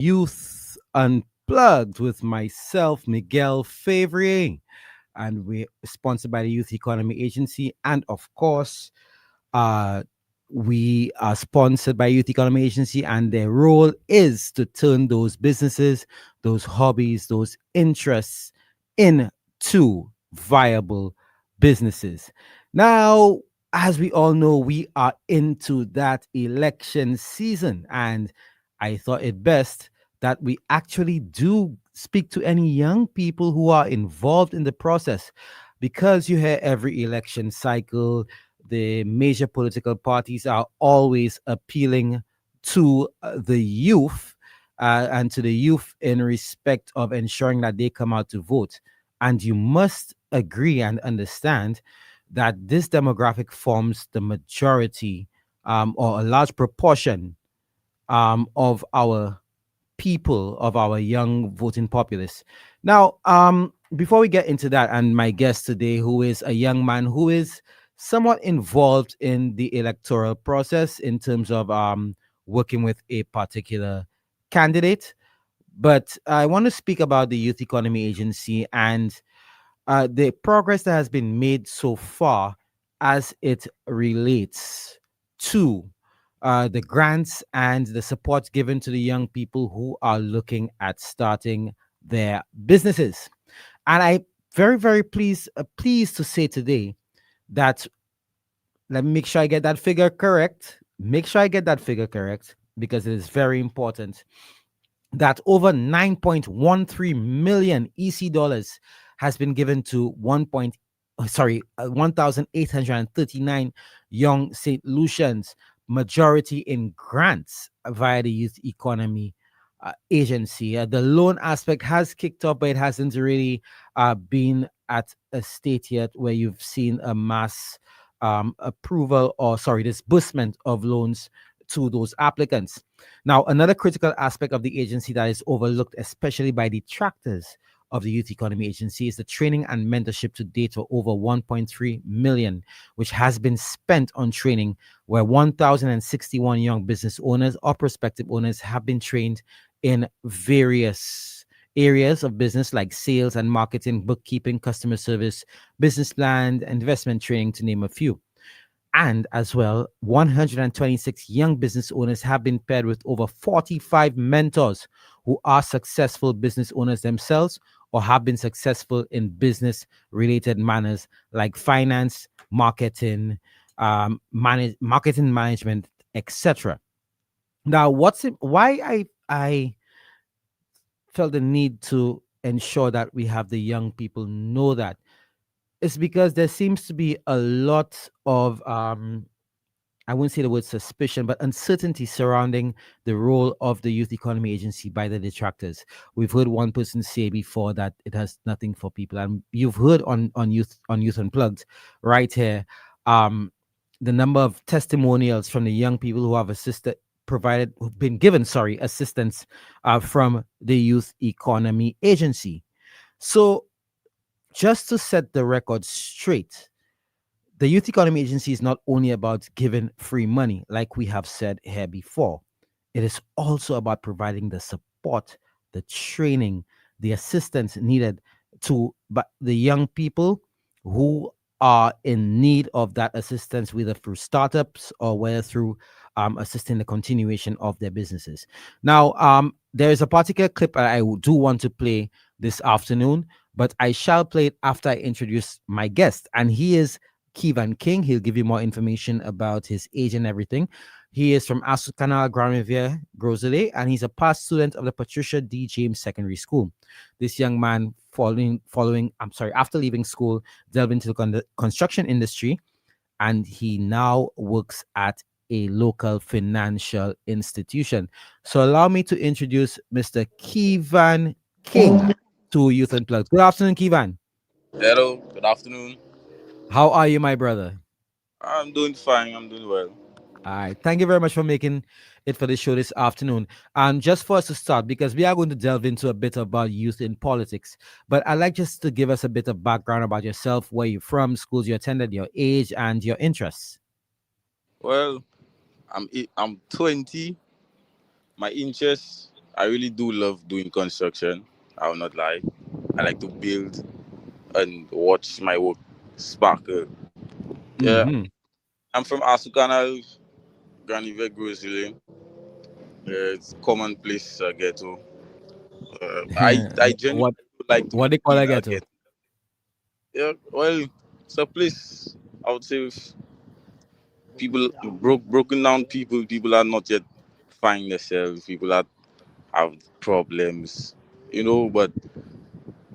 Youth Unplugged with myself, Miguel Fevrier, and we're sponsored by the Youth Economy Agency. And of course, uh, we are sponsored by Youth Economy Agency, and their role is to turn those businesses, those hobbies, those interests into viable businesses. Now, as we all know, we are into that election season, and I thought it best that we actually do speak to any young people who are involved in the process, because you hear every election cycle the major political parties are always appealing to the youth, and to the youth in respect of ensuring that they come out to vote. And you must agree and understand that this demographic forms the majority, or a large proportion, of our people, of our young voting populace. Now, before we get into that, and my guest today, who is a young man who is somewhat involved in the electoral process in terms of working with a particular candidate, but I want to speak about the Youth Economy Agency and the progress that has been made so far as it relates to the grants and the support given to the young people who are looking at starting their businesses. And I very pleased to say today that, let me make sure I get that figure correct. Make sure I get that figure correct, because it is very important that over 9.13 million EC dollars has been given to 1,839 young St. Lucians, majority in grants via the Youth Economy Agency. The loan aspect has kicked up, but it hasn't really been at a state yet where you've seen a mass approval, or sorry, disbursement of loans to those applicants. Now, another critical aspect of the agency that is overlooked, especially by detractors of the Youth Economy Agency, is the training and mentorship to date for over 1.3 million, which has been spent on training, where 1,061 young business owners or prospective owners have been trained in various areas of business like sales and marketing, bookkeeping, customer service, business plan, investment training, to name a few. And as well, 126 young business owners have been paired with over 45 mentors who are successful business owners themselves or have been successful in business related manners like finance, marketing, marketing management, etc. Now, why I felt the need to ensure that we have the young people know that is because there seems to be a lot of I wouldn't say the word suspicion, but uncertainty surrounding the role of the Youth Economy Agency by the detractors. We've heard one person say before that it has nothing for people, and you've heard on Youth Unplugged right here, um, the number of testimonials from the young people who have who've been given, sorry, assistance from the Youth Economy Agency. So, just to set the record straight, the Youth Economy Agency is not only about giving free money, like we have said here before. It is also about providing the support, the training, the assistance needed to the young people who are in need of that assistance, whether through startups or whether through assisting the continuation of their businesses. Now, there is a particular clip that I do want to play this afternoon, but I shall play it after I introduce my guest, and he is Kevan King. He'll give you more information about his age and everything. He is from Asukana Grand Riviere, Grosley, and he's a past student of the Patricia D. James Secondary School. This young man, after leaving school, delved into the construction industry, and he now works at a local financial institution. So allow me to introduce Mr. Kevan King to Youth Unplugged. Good afternoon, Kevan. Hello, good afternoon. How are you, my brother? I'm doing fine. I'm doing well. All right. Thank you very much for making it for the show this afternoon. And just for us to start, because we are going to delve into a bit about youth in politics, but I'd like just to give us a bit of background about yourself, where you're from, schools you attended, your age, and your interests. Well, I'm 20. My interests. I really do love doing construction. I will not lie. I like to build and watch my work sparkle. Yeah, Mm-hmm. I'm from Asukanal, Graniver, Grizzly. Yeah, it's commonplace ghetto. I genuinely what like to what they call be a in a ghetto? ghetto. Yeah, well, it's a place I would say with people broken down people. People are not yet find themselves. People that have problems, But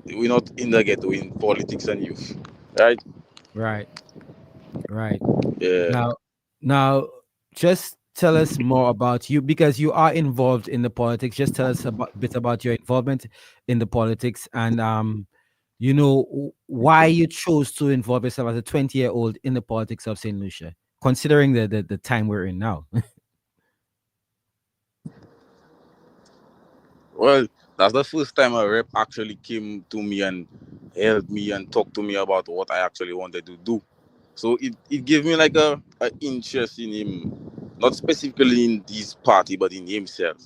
we're not in the ghetto in politics and youth, right? Right, right. Yeah. Now, just tell us more about you because you are involved in the politics. Just tell us a bit about your involvement in the politics and why you chose to involve yourself as a 20-year-old in the politics of St. Lucia, considering the time we're in now. Well, that's the first time a rep actually came to me and helped me and talked to me about what I actually wanted to do. So it gave me like a interest in him, not specifically in this party, but in himself.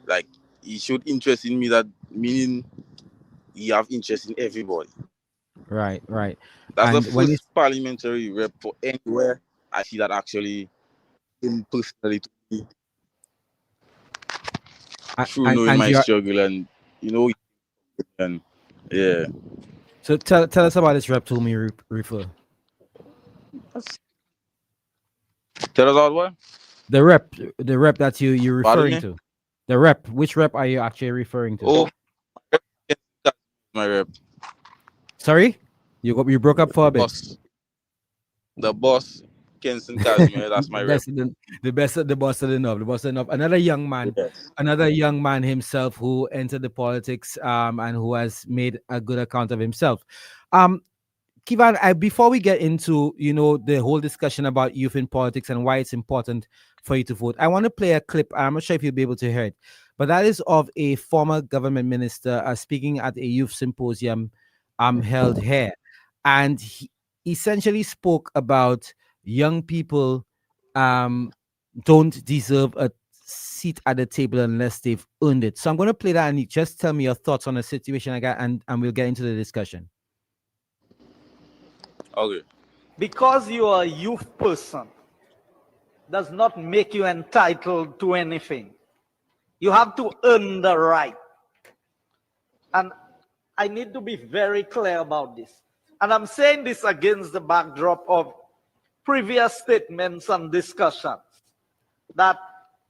Like he showed interest in me, that meaning he have interest in everybody. Right, right. That's the And when you first parliamentary rep for anywhere I see that actually him personally to me through knowing and my you're struggle and you know and yeah. so tell us about this rep to me, refer. Tell us about what? The rep that you're Pardon referring me? to. The rep, which rep are you actually referring to? Oh, my rep. Sorry, you broke up for a bit. Boss. The boss, Kenson Casimir, that's the my rep. best of the best of the boss of the knob, the boss of the knob. Yes. Another young man himself who entered the politics and who has made a good account of himself. Um, Kevan, before we get into the whole discussion about youth in politics and why it's important for you to vote, I want to play a clip. I'm not sure if you'll be able to hear it, but that is of a former government minister speaking at a youth symposium held here, and he essentially spoke about young people um, don't deserve a seat at the table unless they've earned it. So I'm going to play that, and you just tell me your thoughts on the situation I got, and we'll get into the discussion. Okay. Because you are a youth person does not make you entitled to anything. You have to earn the right. And I need to be very clear about this. And I'm saying this against the backdrop of previous statements and discussions that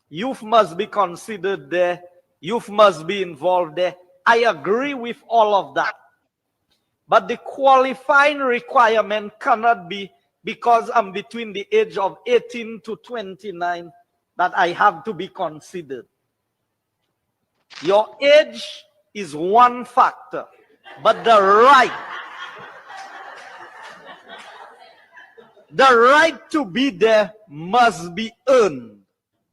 youth must be considered there, youth must be involved there. I agree with all of that. But the qualifying requirement cannot be because I'm between the age of 18 to 29 that I have to be considered. Your age is one factor, but the right to be there must be earned.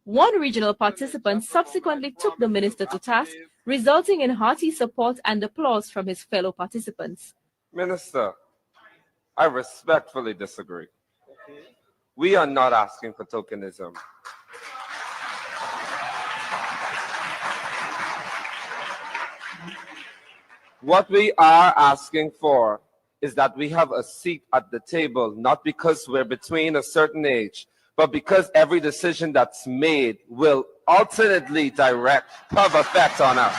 One regional participant subsequently took the minister to task, resulting in hearty support and applause from his fellow participants. Minister, I respectfully disagree. We are not asking for tokenism. What we are asking for is that we have a seat at the table, not because we're between a certain age, but because every decision that's made will ultimately have effect on us.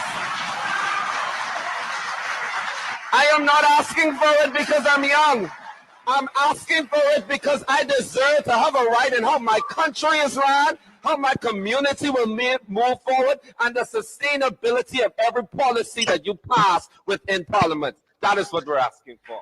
I am not asking for it because I'm young. I'm asking for it because I deserve to have a right in how my country is run, how my community will move forward, and the sustainability of every policy that you pass within Parliament. That is what we're asking for.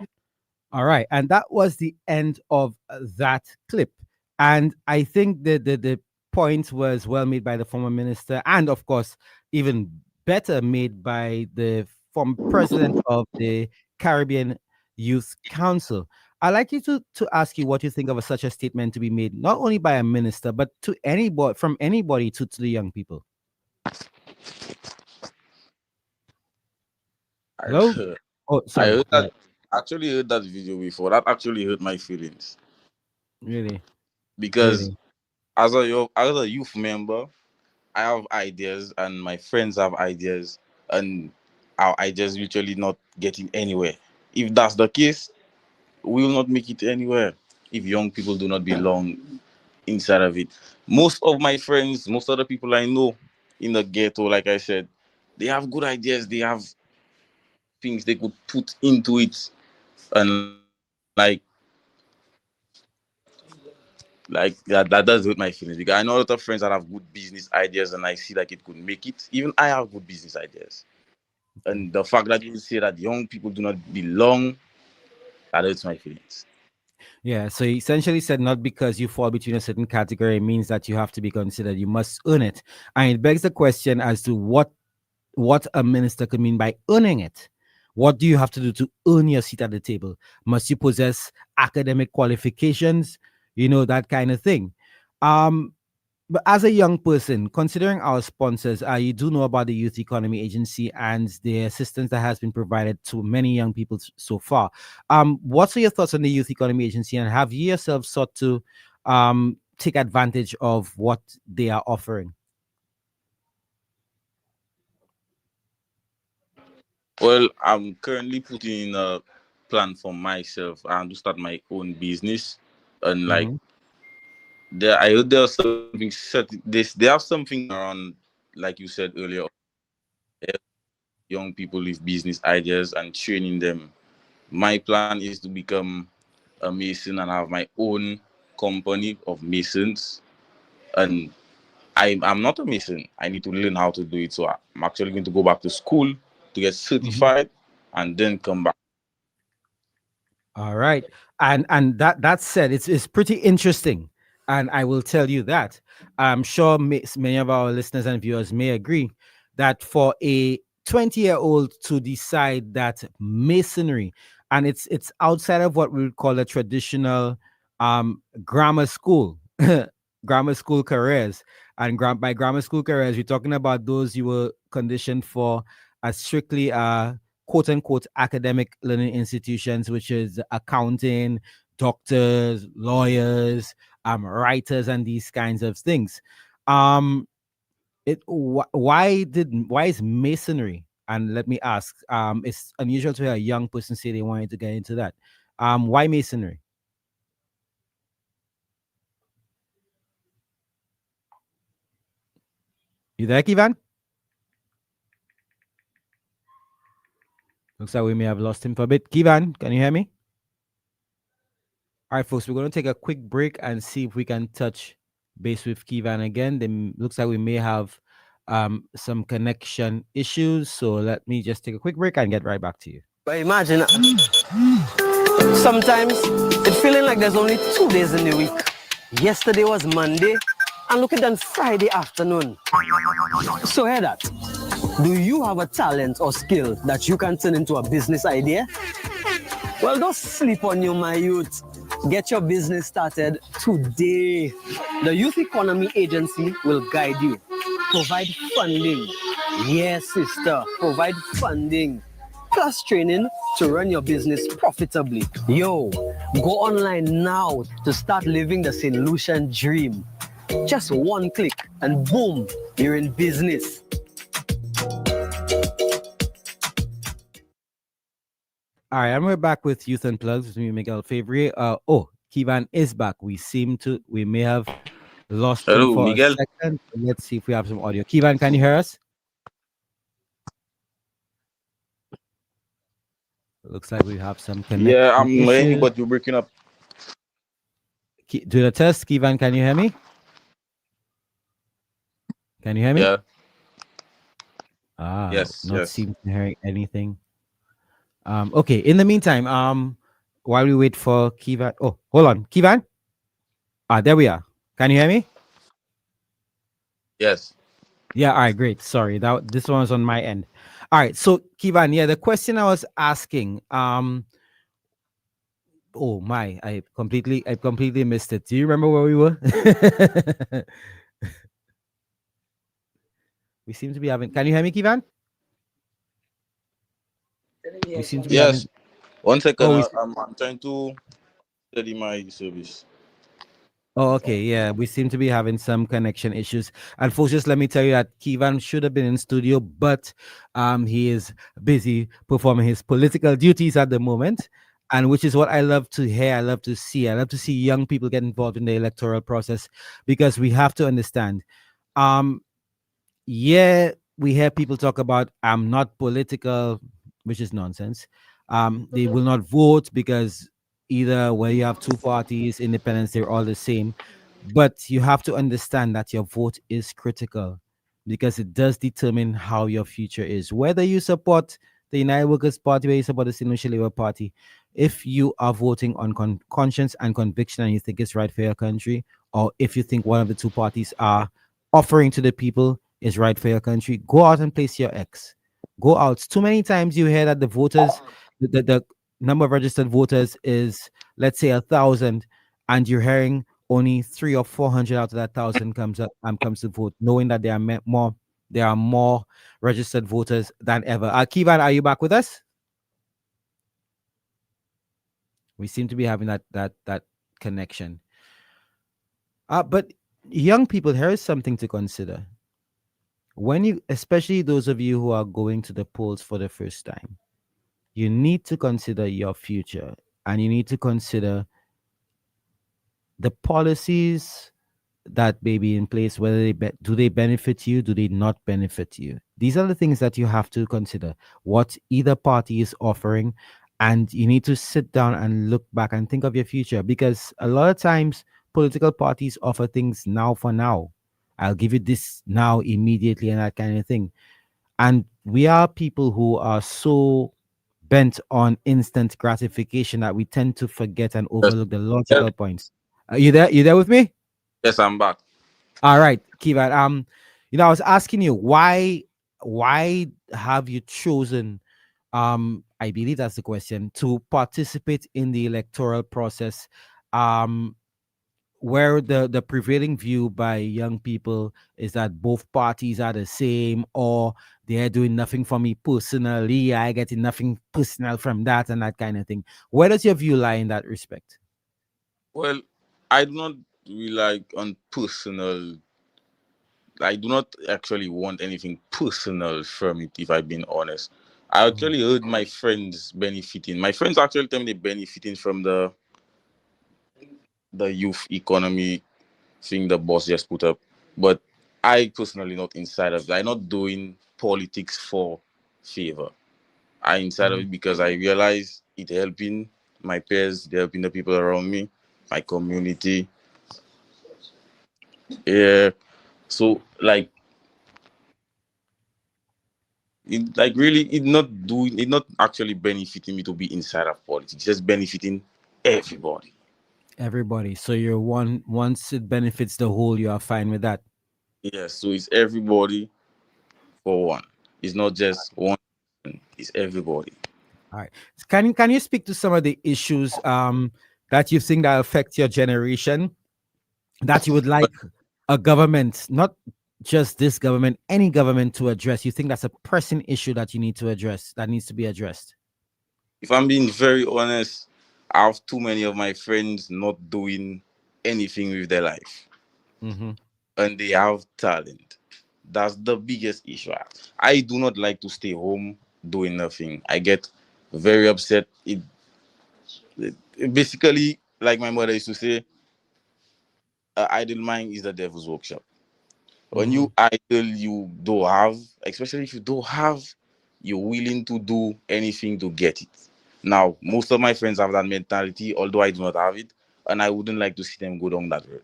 All right, and that was the end of that clip. And I think the point was well made by the former minister, and of course, even better made by the former president of the Caribbean Youth Council. I'd like you to ask you what you think of such a statement to be made, not only by a minister, but to anybody, from anybody to the young people. I, Hello? Oh, I sorry. heard Go that. ahead. Actually heard that video before. That actually hurt my feelings Really, because really. as a youth member, I have ideas and my friends have ideas, and our ideas literally not getting anywhere. If that's the case, we will not make it anywhere. If young people do not belong inside of it, most of my friends, most of the people I know in the ghetto, like I said, they have good ideas. They have things they could put into it, and like that does hurt my feelings because I know a lot of friends that have good business ideas and I see like it could make it. Even I have good business ideas. Okay. And the fact that you say that young people do not belong, that hurts my feelings. Yeah, so he essentially said not because you fall between a certain category means that you have to be considered. You must earn it. And it begs the question as to what a minister could mean by earning it. What do you have to do to earn your seat at the table? Must you possess academic qualifications? That kind of thing. Um, but as a young person, considering our sponsors, you do know about the Youth Economy Agency and the assistance that has been provided to many young people so far. What are your thoughts on the Youth Economy Agency, and have you yourself sought to take advantage of what they are offering? Well, I'm currently putting in a plan for myself and to start my own business. And like Hmm. there I heard there's something set this they have something around, like you said earlier, young people with business ideas and training them. My plan is to become a mason and have my own company of masons. And I'm not a mason. I need to learn how to do it. So I'm actually going to go back to school to get certified and then come back. All right. And that said, it's pretty interesting. And I will tell you that. I'm sure many of our listeners and viewers may agree that for a 20-year-old to decide that masonry, and it's outside of what we would call a traditional grammar school, grammar school careers. And by grammar school careers, we're talking about those you were conditioned for as strictly quote unquote academic learning institutions, which is accounting, doctors, lawyers, writers, and these kinds of things. Um, why is masonry? And let me ask, it's unusual to hear a young person say they wanted to get into that. Why masonry? You there, Kevan? Looks like we may have lost him for a bit. Kevan, can you hear me? All right, folks, we're going to take a quick break and see if we can touch base with Kevan again. Then looks like we may have some connection issues. So let me just take a quick break and get right back to you. But imagine, sometimes it's feeling like there's only 2 days in the week. Yesterday was Monday, and look at that Friday afternoon. So hear that. Do you have a talent or skill that you can turn into a business idea? Well, don't sleep on you, my youth. Get your business started today. The Youth Economy Agency will guide you. Provide funding. Yes, sister, provide funding. Plus training to run your business profitably. Yo, go online now to start living the St. Lucian dream. Just one click and boom, you're in business. All right, and we're back with Youth Unplugged with me, Miguel Fevrier. Kevan is back. We may have lost him Hello, for a Miguel. second. Let's see if we have some audio. Kevan, can you hear us? Looks like we have some Yeah, connection I'm hearing you, issues. but you're breaking up. Do the test. Kevan, can you hear me? Can you hear me? Yeah. Yes, Not yes. seem to hear anything. Okay. In the meantime, while we wait for Kevan. Oh, hold on. Kevan? There we are. Can you hear me? Yes. Yeah, all right, great. Sorry, this one was on my end. All right, so Kevan, yeah, the question I was asking, oh my, I completely missed it. Do you remember where we were? We seem to be having. Can you hear me, Kevan? We seem to be Yes. having. 1 second. Oh, we. I'm trying to study my service. Oh, okay. Yeah, we seem to be having some connection issues. And folks, just let me tell you that Kevan should have been in studio, but he is busy performing his political duties at the moment. And which is what I love to hear. I love to see. I love to see young people get involved in the electoral process because we have to understand. Um, yeah, we hear people talk about I'm not political, which is nonsense. They will not vote because either where you have two parties, independents, they're all the same. But you have to understand that your vote is critical because it does determine how your future is. Whether you support the United Workers' Party or you support the Single Labour Party, if you are voting on conscience and conviction and you think it's right for your country, or if you think one of the two parties are offering to the people is right for your country, go out and place your X. Go out. Too many times you hear that the voters, the number of registered voters is, let's say, 1,000, and you're hearing only 300 or 400 out of that 1,000 comes to vote, knowing that there are more registered voters than ever. Kevan, are you back with us? We seem to be having that connection. But young people, here is something to consider. When you, especially those of you who are going to the polls for the first time, you need to consider your future and you need to consider the policies that may be in place, whether do they benefit you, do they not benefit you. These are the things that you have to consider, what either party is offering, and you need to sit down and look back and think of your future, because a lot of times political parties offer things now for now. I'll give you this now immediately and that kind of thing. And we are people who are so bent on instant gratification that we tend to forget and Yes, overlook the yes, logical points. You there? You there with me? yes, I'm back. All right, Kivat. I was asking you why have you chosen, I believe that's the question, to participate in the electoral process, um, where the prevailing view by young people is that both parties are the same, or they're doing nothing for me personally, I getting nothing personal from that and that kind of thing. Where does your view lie in that respect? Well, I do not rely on personal. I do not actually want anything personal from it, if I'm being honest. I Mhm. actually heard my friends benefiting. My friends actually tell me they're benefiting from the youth economy thing the boss just put up. But I personally not inside of it. I'm not doing politics for favor. I inside of Mhm. it because I realize it helping my peers, it helping the people around me, my community. Yeah. So really it not actually benefiting me to be inside of politics, just benefiting everybody. Everybody. So you're one, once it benefits the whole, you are fine with that. Yeah, so it's everybody for one. It's not just one person, it's everybody. All right. Can you speak to some of the issues that you think that affect your generation that you would But like a government, not just this government, any government to address? You think that's a pressing issue that you need to address, that needs to be addressed? if I'm being very honest, I have too many of my friends not doing anything with their life. Mm-hmm. And they have talent. That's the biggest issue. I do not like to stay home doing nothing. I get very upset. It basically, like my mother used to say, idle mind is the devil's workshop. When Mm-hmm. you idle, you don't have, especially if you don't have, you're willing to do anything to get it. Now, most of my friends have that mentality, although I do not have it, and I wouldn't like to see them go down that road.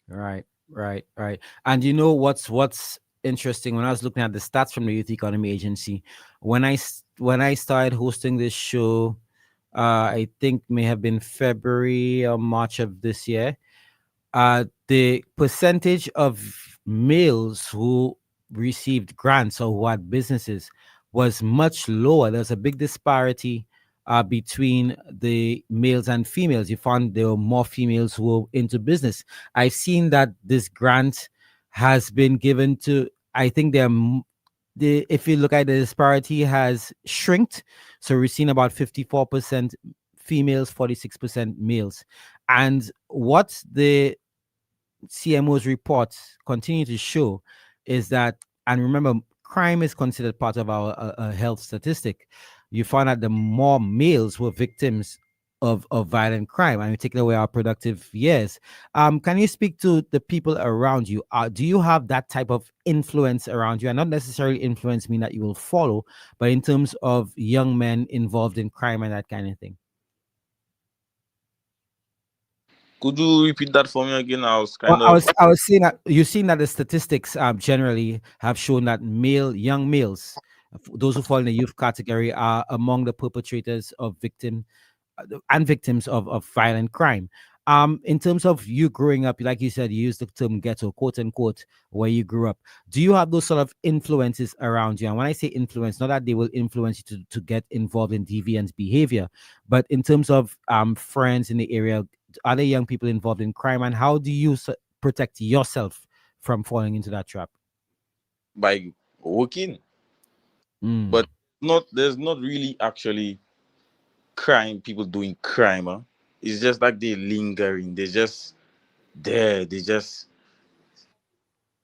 Right, right. And you know what's interesting, when I was looking at the stats from the Youth Economy Agency, when I started hosting this show, I think may have been February or March of this year, the percentage of males who received grants or who had businesses was much lower. There's a big disparity between the males and females. You found there were more females who were into business. I've seen that this grant has been given to, I think the if you look at the disparity has shrinked. So we've seen about 54% females, 46% males. And what the CMO's reports continue to show is that, and remember, crime is considered part of our health statistic. You find out the more males were victims of violent crime, and we take away our productive years. Can you speak to the people around you? Do you have that type of influence around you? And not necessarily influence mean that you will follow, but in terms of young men involved in crime and that kind of thing. Could you repeat that for me again? I was Well, kind of I was saying that you've seen that the statistics generally have shown that young males, those who fall in the youth category, are among the perpetrators of victims of violent crime. In terms of you growing up, like you said, you used the term ghetto, quote unquote, where you grew up. Do you have those sort of influences around you? And when I say influence, not that they will influence you to get involved in deviant behavior, but in terms of friends in the area, other young people involved in crime, and how do you protect yourself from falling into that trap? by working, Mm. but not there's not really actually crime. People doing crime. Huh? It's just like they lingering. They're just there. They just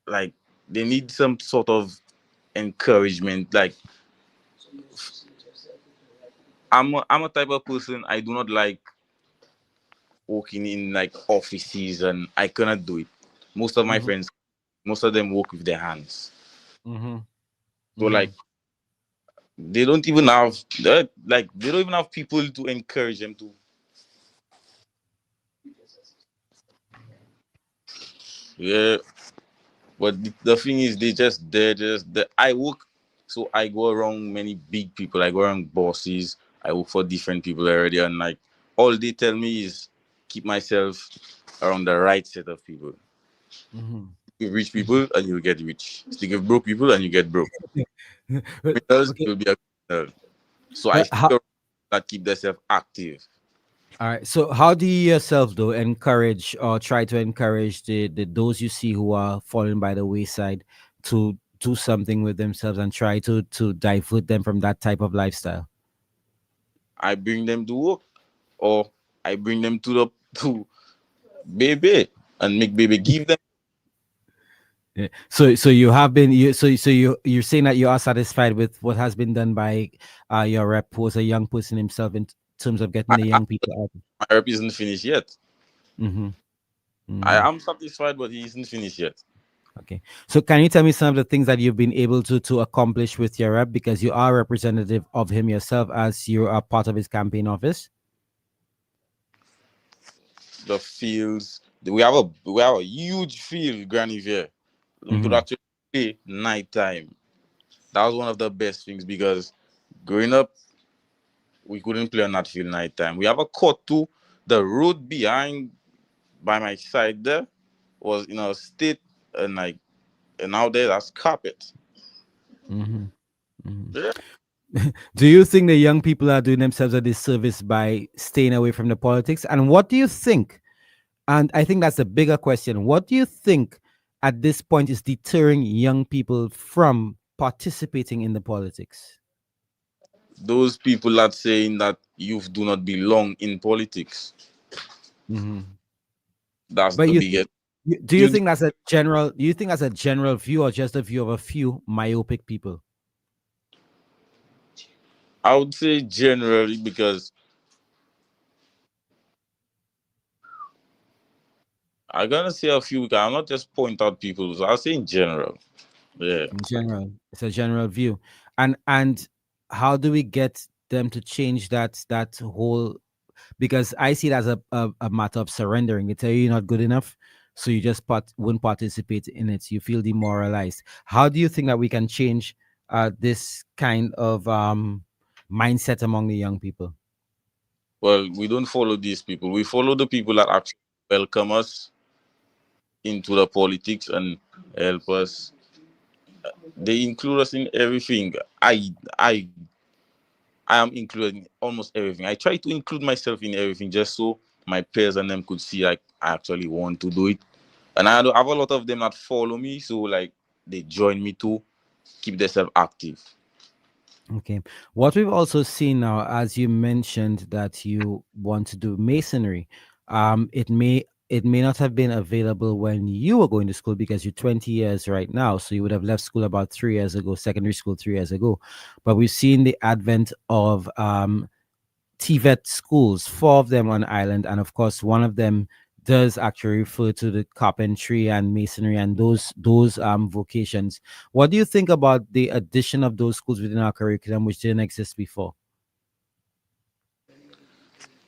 like they need some sort of encouragement. Like I'm a type of person. I do not like working in like offices, and I cannot do it. Most of my Mm-hmm. friends, most of them work with their hands. Mm-hmm. So like they don't even have people to encourage them to. Yeah, but the thing is, they just they're just the I work, so I go around many big people. I go around bosses. I work for different people already, and like all they tell me is keep myself around the right set of people. Mm-hmm. With rich people and you'll get rich. Stick with broke people and you get broke. Criminals, Okay. you'll be a criminal. So I stick How, around that keep themselves active. all right. So, how do you yourself, though, encourage or try to encourage the those you see who are falling by the wayside to do something with themselves and try to divert them from that type of lifestyle? I bring them to work, or I bring them to baby and make baby give them. Yeah. So you have been you're saying that you are satisfied with what has been done by your rep, who was a young person himself, in terms of getting the I young people out. my herb isn't finished yet. Mm-hmm. I Mm-hmm. am satisfied, but he isn't finished yet. Okay. So can you tell me some of the things that you've been able to accomplish with your rep, because you are representative of him yourself as you are part of his campaign office? The fields, we have a huge field, Granny here. We could Mm-hmm. actually play nighttime. That was one of the best things because growing up, we couldn't play on that field nighttime. We have a court too. The road behind by my side there was in a state, and like and now there that's carpet. Mm-hmm. Mm-hmm. Yeah. Do you think the young people are doing themselves a disservice by staying away from the politics? And what do you think? And I think that's a bigger question. What do you think at this point is deterring young people from participating in the politics? Those people that saying that youth do not belong in politics. Hmm. That's But the biggest. do you You, think that's a general? Do you think that's a general view or just a view of a few myopic people? I would say generally because I'm gonna say a few. I'm not just point out people. So I'll say in general. Yeah. In general, it's a general view. And how do we get them to change that whole, because I see it as a matter of surrendering. They tell you you're not good enough, so you just won't participate in it. You feel demoralized. How do you think that we can change this kind of mindset among the young people? Well, we don't follow these people. We follow the people that actually welcome us into the politics and help us. They include us in everything. I I am included in almost everything. I try to include myself in everything just so my peers and them could see I actually want to do it. And I have a lot of them that follow me, so like they join me to keep themselves active. Okay. What we've also seen now, as you mentioned that you want to do masonry, it may not have been available when you were going to school because you're 20 years right now. So you would have left school about 3 years ago, secondary school 3 years ago. But we've seen the advent of TVET schools, four of them on island, and of course, one of them does actually refer to the carpentry and masonry and those vocations. What do you think about the addition of those schools within our curriculum, which didn't exist before?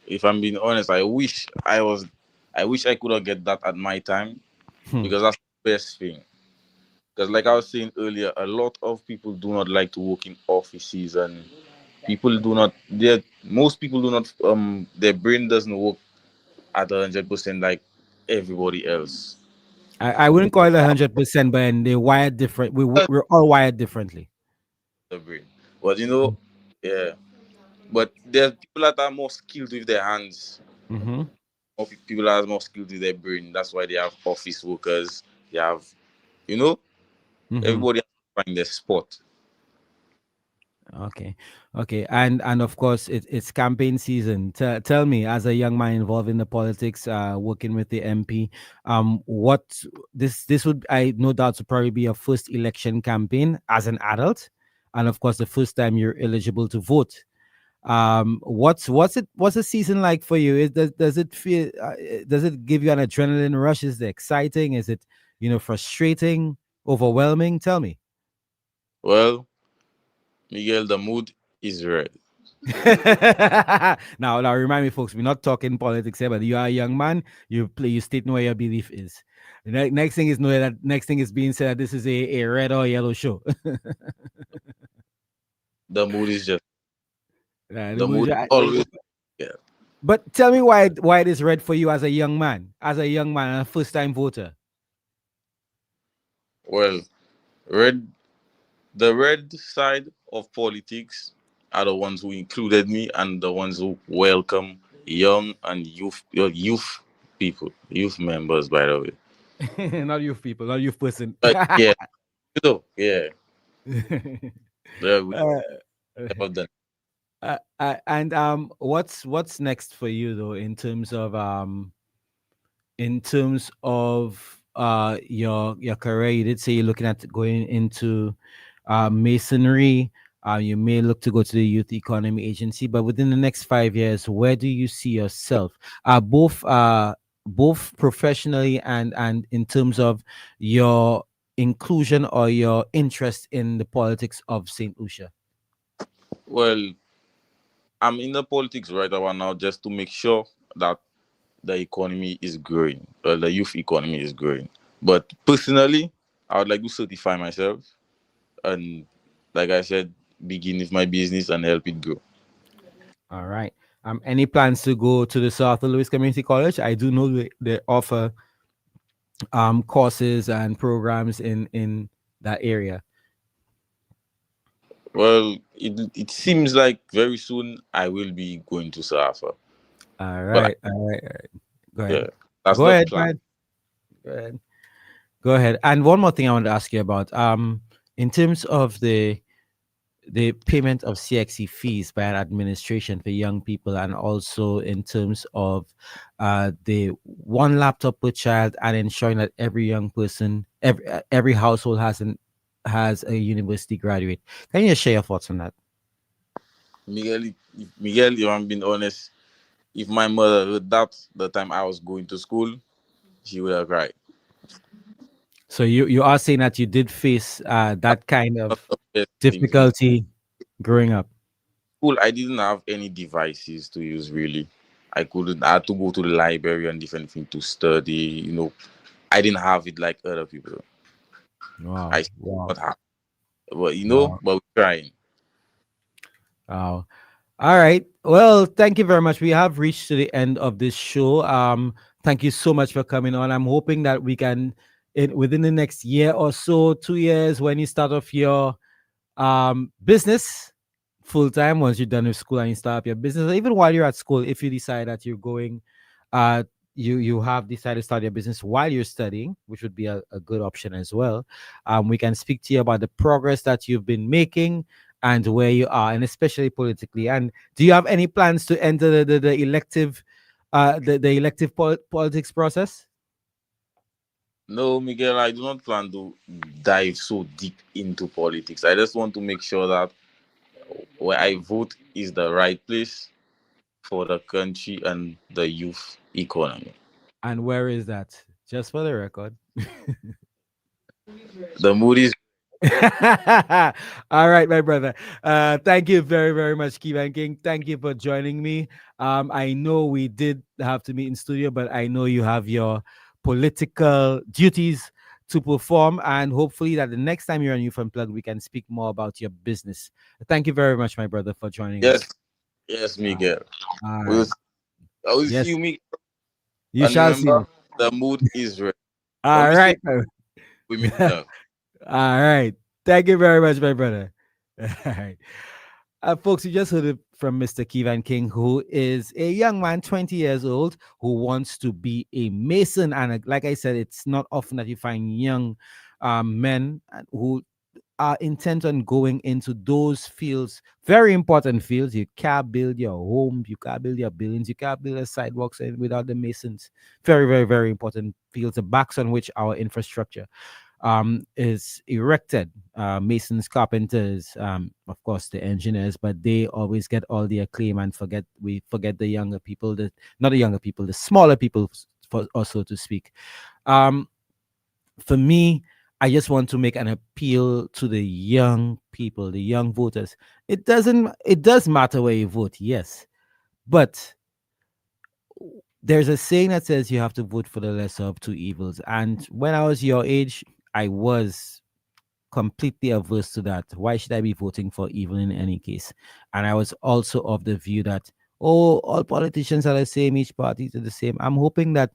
If I'm being honest, I wish I could have get that at my time Hmm. because that's the best thing. Because like I was saying earlier, a lot of people do not like to work in offices, and people do not. Most people do not. Their brain doesn't work at 100% like everybody else. I wouldn't call it 100%, but they wired different. We're all wired differently. The brain, but yeah. But there's people that are more skilled with their hands. Mm-hmm. More people that are more skilled with their brain. That's why they have office workers. They have, you know, Mm-hmm. everybody has to find their spot. Okay, okay, and of course it's campaign season. Tell me, as a young man involved in the politics, working with the MP, what this would, I no doubt, to probably be your first election campaign as an adult, and of course the first time you're eligible to vote. What's the season like for you? Does it feel does it give you an adrenaline rush? Is it exciting? Is it frustrating, overwhelming? Tell me. Well, Miguel, the mood is red. Now, remind me, folks, we're not talking politics here, but you are a young man. You state where your belief is. Next thing is next thing is being said that this is a red or yellow show. The mood is just Right, the mood is always yeah. but tell me why it is red for you as a young man and a first time voter. Well, red the red side of politics are the ones who included me and the ones who welcome young and youth people, youth members, by the way. Not youth people, not youth person. But yeah, yeah, we Uh, have done. and what's next for you though in terms of your career? You did say you're looking at going into masonry. You may look to go to the youth economy agency, but within the next 5 years, where do you see yourself, both professionally and in terms of your inclusion or your interest in the politics of Saint Lucia? Well, I'm in the politics right about now just to make sure that the economy is growing, the youth economy is growing. But personally, I would like to certify myself and, like I said, begin with my business and help it grow. All right. Any plans to go to the South Louis Community College? I do know they offer courses and programs in that area. Well, it seems like very soon I will be going to Safa. All But right, all right, all right. Go yeah, ahead. that's Go the ahead, go plan. ahead. Go ahead. Go ahead. And one more thing I want to ask you about. In terms of the payment of CXC fees by an administration for young people, and also in terms of the one laptop per child, and ensuring that every young person, every household has a university graduate. Can you share your thoughts on that? Miguel, if I'm being honest, if my mother heard that the time I was going to school, she would have cried. So you are saying that you did face that kind Not of the best thing to difficulty growing up. school. I didn't have any devices to use really. I had to go to the library and different things to study. I didn't have it like other people. I Wow, still wow, not have, but wow, but we're trying. wow. All right. Well, thank you very much. We have reached to the end of this show. Thank you so much for coming on. I'm hoping that we can, within the next year or so, 2 years, when you start off your business full time, once you're done with school and you start up your business, or even while you're at school, if you decide that you're going, uh, you have decided to start your business while you're studying, which would be a good option as well. We can speak to you about the progress that you've been making, and where you are, and especially politically. And do you have any plans to enter the elective, the elective politics process? No, Miguel, I do not plan to dive so deep into politics. I just want to make sure that where I vote is the right place for the country and the youth economy. And where is that? Just for the record. The mood is All right, my brother. Thank you very, very much, Kevan King. Thank you for joining me. I know we did have to meet in studio, but I know you have your political duties to perform, and hopefully that the next time you're on Youth Unplugged, we can speak more about your business. Thank you very much, my brother, for joining yes, us. yes, Miguel. All We'll, right. I will see Yes, you, Miguel. you And shall see me. remember, the mood is red. Don't All be saying right. we mean love. All right. Thank you very much, my brother. All right. Folks, you just heard it from Mr. Kevan King, who is a young man, 20 years old, who wants to be a mason. And like I said, it's not often that you find young men who are intent on going into those fields, very important fields. You can't build your home, you can't build your buildings, you can't build a sidewalks without the masons. Very, very, very important fields, the backs on which our infrastructure is erected. Masons, carpenters, of course, the engineers, but they always get all the acclaim and we forget the younger people, not the younger people, the smaller people, for also to speak. Um, for me, I just want to make an appeal to the young people, the young voters. It does matter where you vote, yes, but there's a saying that says you have to vote for the lesser of two evils. And when I was your age, I was completely averse to that. Why should I be voting for evil in any case? And I was also of the view that, oh, all politicians are the same, each party is the same. I'm hoping that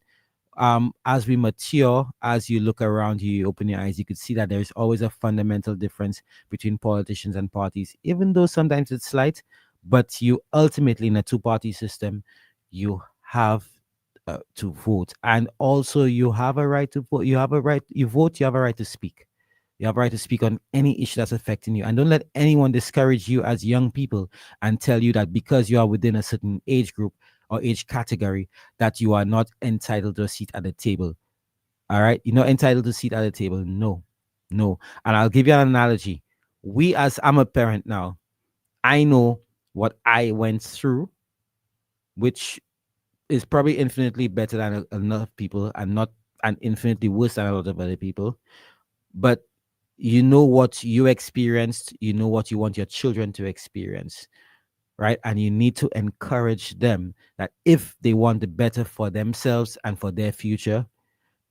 as we mature, as you look around you, you open your eyes, you could see that there's always a fundamental difference between politicians and parties, even though sometimes it's slight. But you ultimately, in a two-party system, you have to vote, and also you have a right to vote. You have a right. You vote. You have a right to speak. You have a right to speak on any issue that's affecting you. And don't let anyone discourage you as young people and tell you that because you are within a certain age group or age category, that you are not entitled to a seat at the table. All right. You're not entitled to a seat at the table. No, no. And I'll give you an analogy. I'm a parent now. I know what I went through, which is probably infinitely better than a lot of people and not and infinitely worse than a lot of other people. But you know what you experienced, you know what you want your children to experience, right? And you need to encourage them that if they want the better for themselves and for their future,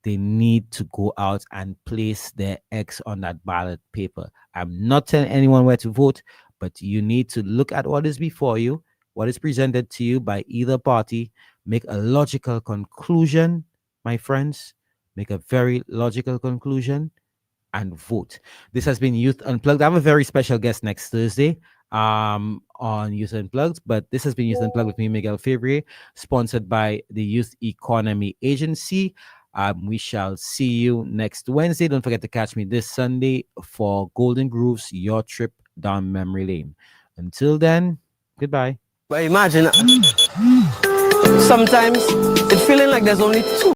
they need to go out and place their X on that ballot paper. I'm not telling anyone where to vote, but you need to look at what is before you, what is presented to you by either party, make a logical conclusion, my friends, make a very logical conclusion and vote. This has been Youth Unplugged. I have a very special guest next Thursday on Youth Unplugged, but this has been Youth Unplugged with me, Miguel Fevrier, sponsored by the Youth Economy Agency. We shall see you next Wednesday. Don't forget to catch me this Sunday for Golden Grooves, your trip down memory lane. Until then, goodbye. But imagine, sometimes it's feeling like there's only two